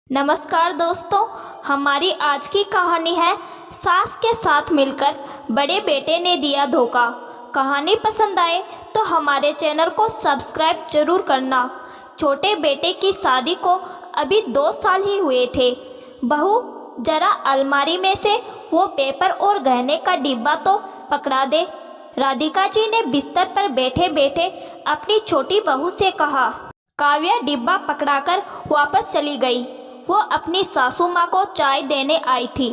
नमस्कार दोस्तों, हमारी आज की कहानी है सास के साथ मिलकर बड़े बेटे ने दिया धोखा। कहानी पसंद आए तो हमारे चैनल को सब्सक्राइब जरूर करना। छोटे बेटे की शादी को अभी 2 साल ही हुए थे। बहू, जरा अलमारी में से वो पेपर और गहने का डिब्बा तो पकड़ा दे। राधिका जी ने बिस्तर पर बैठे बैठे अपनी छोटी बहू से कहा। काव्या डिब्बा पकड़ाकर वापस चली गई। वो अपनी सासू माँ को चाय देने आई थी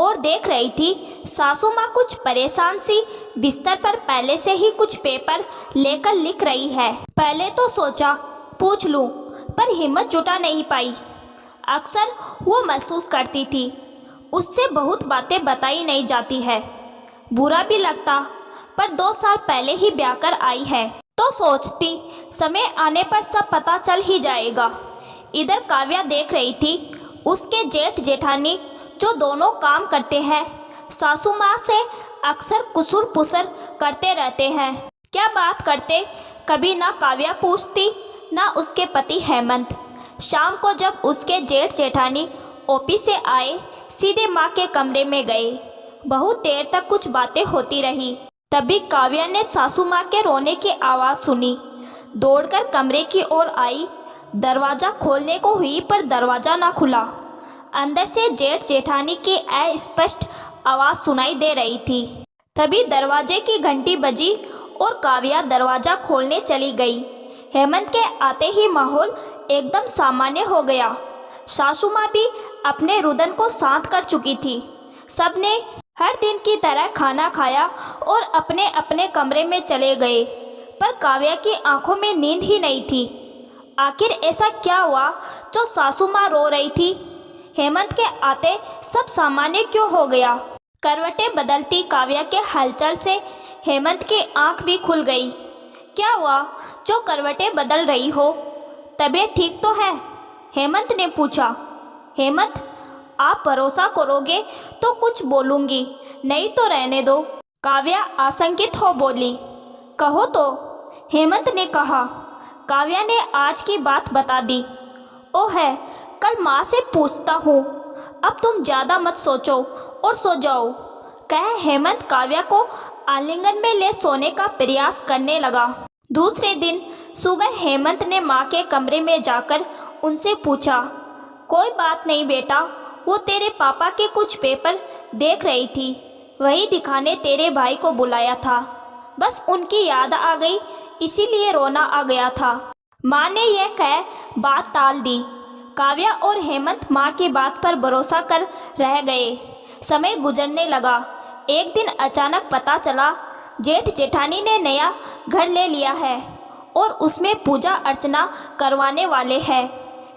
और देख रही थी सासू माँ कुछ परेशान सी बिस्तर पर पहले से ही कुछ पेपर लेकर लिख रही है। पहले तो सोचा पूछ लूँ, पर हिम्मत जुटा नहीं पाई। अक्सर वो महसूस करती थी उससे बहुत बातें बताई नहीं जाती है। बुरा भी लगता, पर 2 साल पहले ही ब्याह कर आई है तो सोचती समय आने पर सब पता चल ही जाएगा। इधर काव्या देख रही थी उसके जेठ जेठानी जो दोनों काम करते हैं सासू माँ से अक्सर कुसुर पुसर करते रहते हैं। क्या बात करते, कभी ना काव्या पूछती ना उसके पति हेमंत। शाम को जब उसके जेठ जेठानी ऑफिस से आए सीधे माँ के कमरे में गए। बहुत देर तक कुछ बातें होती रही। तभी काव्या ने सासू माँ के रोने की आवाज़ सुनी। दौड़कर कमरे की ओर आई। दरवाज़ा खोलने को हुई पर दरवाज़ा ना खुला। अंदर से जेठ जेठानी की अस्पष्ट आवाज़ सुनाई दे रही थी। तभी दरवाजे की घंटी बजी और काव्या दरवाज़ा खोलने चली गई। हेमंत के आते ही माहौल एकदम सामान्य हो गया। सासू माँ भी अपने रुदन को शांत कर चुकी थी। सबने हर दिन की तरह खाना खाया और अपने अपने कमरे में चले गए, पर काव्या की आंखों में नींद ही नहीं थी। आखिर ऐसा क्या हुआ जो सासू माँ रो रही थी? हेमंत के आते सब सामान्य क्यों हो गया? करवटें बदलती काव्या के हलचल से हेमंत की आंख भी खुल गई। क्या हुआ जो करवटें बदल रही हो? तबीयत ठीक तो है? हेमंत ने पूछा। हेमंत, आप भरोसा करोगे तो कुछ बोलूँगी, नहीं तो रहने दो, काव्या आशंकित हो बोली। कहो तो, हेमंत ने कहा। काव्या ने आज की बात बता दी। ओ है, कल माँ से पूछता हूँ, अब तुम ज़्यादा मत सोचो और सो जाओ, कह हेमंत काव्या को आलिंगन में ले सोने का प्रयास करने लगा। दूसरे दिन सुबह हेमंत ने माँ के कमरे में जाकर उनसे पूछा। कोई बात नहीं बेटा, वो तेरे पापा के कुछ पेपर देख रही थी, वही दिखाने तेरे भाई को बुलाया था। बस उनकी याद आ गई, इसीलिए रोना आ गया था। माँ ने यह कह बात टाल दी। काव्या और हेमंत माँ की बात पर भरोसा कर रह गए। समय गुजरने लगा। एक दिन अचानक पता चला जेठ जेठानी ने नया घर ले लिया है और उसमें पूजा अर्चना करवाने वाले हैं।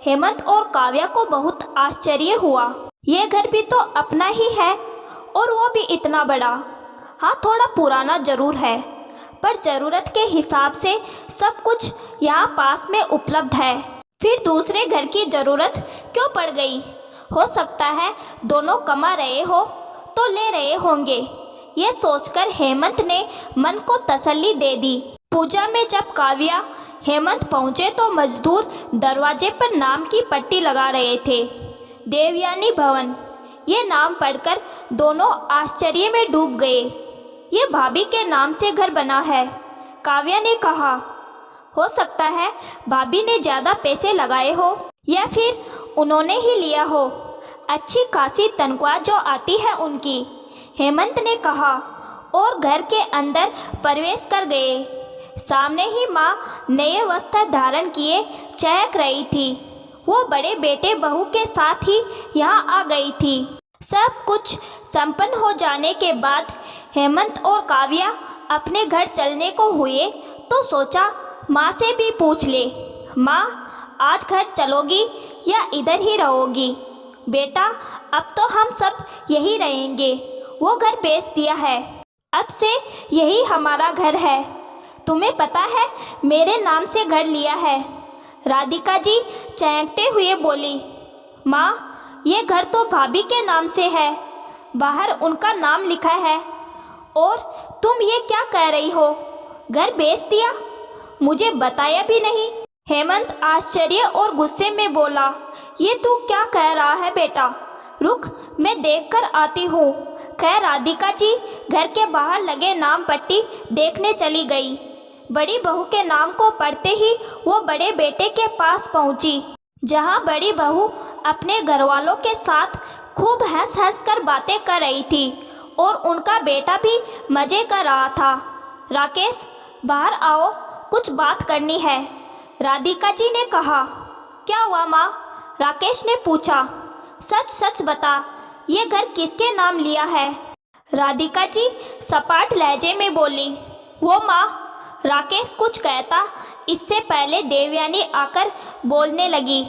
हेमंत और काव्या को बहुत आश्चर्य हुआ। यह घर भी तो अपना ही है और वो भी इतना बड़ा। हाँ, थोड़ा पुराना जरूर है, पर ज़रूरत के हिसाब से सब कुछ यहाँ पास में उपलब्ध है। फिर दूसरे घर की ज़रूरत क्यों पड़ गई? हो सकता है दोनों कमा रहे हो तो ले रहे होंगे। ये सोचकर हेमंत ने मन को तसल्ली दे दी। पूजा में जब काव्या हेमंत पहुँचे तो मजदूर दरवाजे पर नाम की पट्टी लगा रहे थे। देवयानी भवन। ये नाम पढ़कर दोनों आश्चर्य में डूब गए। ये भाभी के नाम से घर बना है, काव्या ने कहा। हो सकता है भाभी ने ज़्यादा पैसे लगाए हो या फिर उन्होंने ही लिया हो। अच्छी खासी तनख्वाह जो आती है उनकी, हेमंत ने कहा और घर के अंदर प्रवेश कर गए। सामने ही माँ नए वस्त्र धारण किए चहक रही थी। वो बड़े बेटे बहू के साथ ही यहाँ आ गई थी। सब कुछ संपन्न हो जाने के बाद हेमंत और काव्या अपने घर चलने को हुए तो सोचा माँ से भी पूछ ले। माँ, आज घर चलोगी या इधर ही रहोगी? बेटा, अब तो हम सब यही रहेंगे। वो घर बेच दिया है, अब से यही हमारा घर है। तुम्हें पता है मेरे नाम से घर लिया है, राधिका जी चहकते हुए बोली। माँ, ये घर तो भाभी के नाम से है, बाहर उनका नाम लिखा है। और तुम ये क्या कह रही हो? घर बेच दिया? मुझे बताया भी नहीं। हेमंत आश्चर्य और गुस्से में बोला, ये तू क्या कह रहा है बेटा? रुक, मैं देखकर आती हूँ। खैर राधिका जी घर के बाहर लगे नाम पट्टी देखने चली गई। बड़ी बहू के नाम को पढ़ते ही वो बड़े बेटे के पास पहुँची, जहाँ बड़ी बहू अपने घरवालों के साथ खूब हंस हंस कर बातें कर रही थी और उनका बेटा भी मज़े कर रहा था। राकेश, बाहर आओ, कुछ बात करनी है, राधिका जी ने कहा। क्या हुआ माँ? राकेश ने पूछा। सच सच बता, ये घर किसके नाम लिया है? राधिका जी सपाट लहजे में बोली। वो माँ, राकेश कुछ कहता इससे पहले देवयानी आकर बोलने लगी।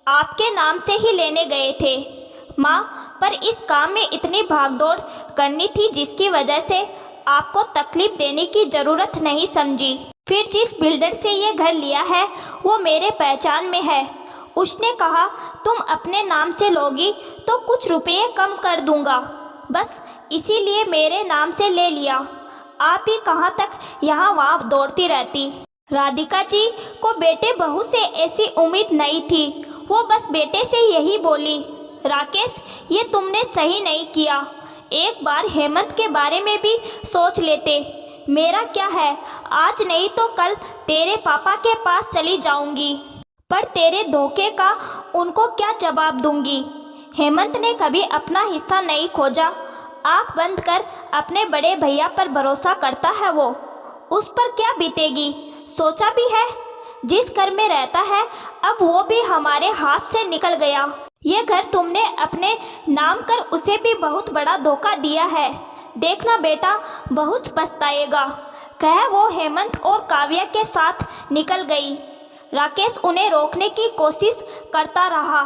आपके नाम से ही लेने गए थे माँ, पर इस काम में इतनी भागदौड़ करनी थी जिसकी वजह से आपको तकलीफ देने की ज़रूरत नहीं समझी। फिर जिस बिल्डर से ये घर लिया है वो मेरे पहचान में है। उसने कहा तुम अपने नाम से लोगी तो कुछ रुपये कम कर दूंगा, बस इसीलिए मेरे नाम से ले लिया। आप ही कहाँ तक यहाँ वहाँ दौड़ती रहती। राधिका जी को बेटे बहू से ऐसी उम्मीद नहीं थी। वो बस बेटे से यही बोली, राकेश ये तुमने सही नहीं किया, एक बार हेमंत के बारे में भी सोच लेते। मेरा क्या है, आज नहीं तो कल तेरे पापा के पास चली जाऊंगी, पर तेरे धोखे का उनको क्या जवाब दूंगी। हेमंत ने कभी अपना हिस्सा नहीं खोजा, आंख बंद कर अपने बड़े भैया पर भरोसा करता है वो, उस पर क्या बीतेगी सोचा भी है। जिस घर में रहता है अब वो भी हमारे हाथ से निकल गया। ये घर तुमने अपने नाम कर उसे भी बहुत बड़ा धोखा दिया है, देखना बेटा बहुत पछताएगा, कह वो हेमंत और काव्या के साथ निकल गई। राकेश उन्हें रोकने की कोशिश करता रहा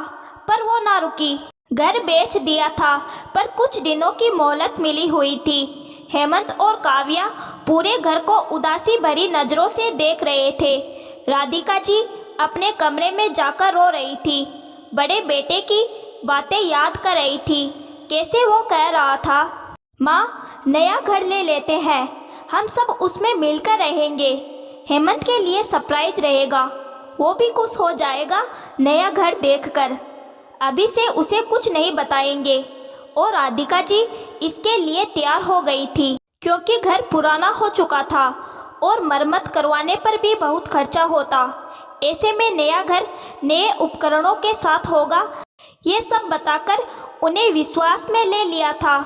पर वो ना रुकी। घर बेच दिया था पर कुछ दिनों की मोहलत मिली हुई थी। हेमंत और काव्या पूरे घर को उदासी भरी नज़रों से देख रहे थे। राधिका जी अपने कमरे में जाकर रो रही थी, बड़े बेटे की बातें याद कर रही थी। कैसे वो कह रहा था, माँ नया घर ले लेते हैं, हम सब उसमें मिलकर रहेंगे, हेमंत के लिए सरप्राइज रहेगा, वो भी खुश हो जाएगा नया घर देखकर, अभी से उसे कुछ नहीं बताएंगे। और राधिका जी इसके लिए तैयार हो गई थी क्योंकि घर पुराना हो चुका था और मरम्मत करवाने पर भी बहुत खर्चा होता। ऐसे में नया घर नए उपकरणों के साथ होगा, ये सब बताकर उन्हें विश्वास में ले लिया था।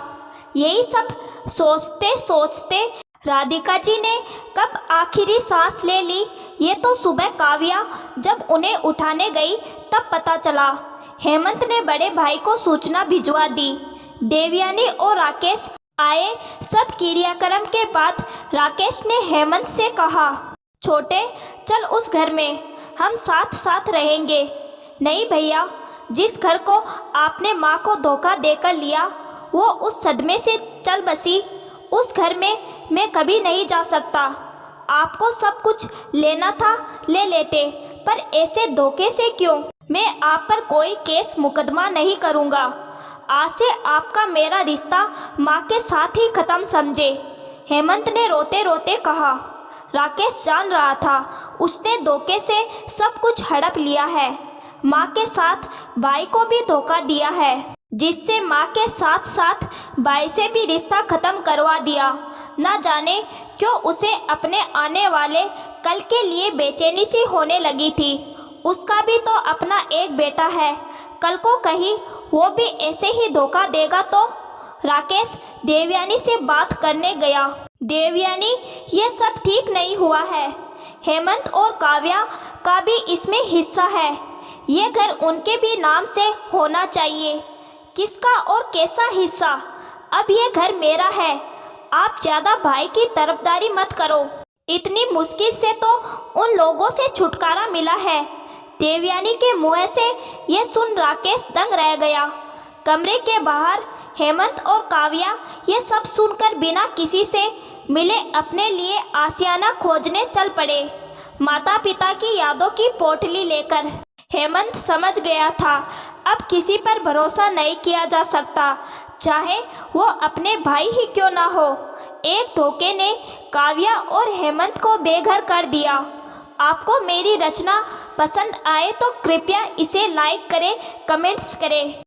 यही सब सोचते सोचते राधिका जी ने कब आखिरी सांस ले ली, ये तो सुबह काव्या जब उन्हें उठाने गई तब पता चला। हेमंत ने बड़े भाई को सूचना भिजवा दी। देवयानी और राकेश आए। सब क्रियाक्रम के बाद राकेश ने हेमंत से कहा, छोटे चल उस घर में, हम साथ साथ रहेंगे। नहीं भैया, जिस घर को आपने माँ को धोखा देकर लिया वो उस सदमे से चल बसी, उस घर में मैं कभी नहीं जा सकता। आपको सब कुछ लेना था ले लेते, पर ऐसे धोखे से क्यों? मैं आप पर कोई केस मुकदमा नहीं करूँगा। आज से आपका मेरा रिश्ता माँ के साथ ही ख़त्म समझे, हेमंत ने रोते रोते कहा। राकेश जान रहा था उसने धोखे से सब कुछ हड़प लिया है, माँ के साथ भाई को भी धोखा दिया है, जिससे माँ के साथ साथ भाई से भी रिश्ता ख़त्म करवा दिया। ना जाने क्यों उसे अपने आने वाले कल के लिए बेचैनी सी होने लगी थी। उसका भी तो अपना एक बेटा है, कल को कहीं वो भी ऐसे ही धोखा देगा तो। राकेश देवयानी से बात करने गया। देवयानी, ये सब ठीक नहीं हुआ है, हेमंत और काव्या का भी इसमें हिस्सा है, ये घर उनके भी नाम से होना चाहिए। किसका और कैसा हिस्सा? अब ये घर मेरा है, आप ज़्यादा भाई की तरफदारी मत करो। इतनी मुश्किल से तो उन लोगों से छुटकारा मिला है। देवयानी के मुँह से ये सुन राकेश दंग रह गया। कमरे के बाहर हेमंत और काव्या ये सब सुनकर बिना किसी से मिले अपने लिए आशियाना खोजने चल पड़े, माता पिता की यादों की पोटली लेकर। हेमंत समझ गया था अब किसी पर भरोसा नहीं किया जा सकता, चाहे वो अपने भाई ही क्यों ना हो। एक धोखे ने काव्या और हेमंत को बेघर कर दिया। आपको मेरी रचना पसंद आए तो कृपया इसे लाइक करें, कमेंट्स करें।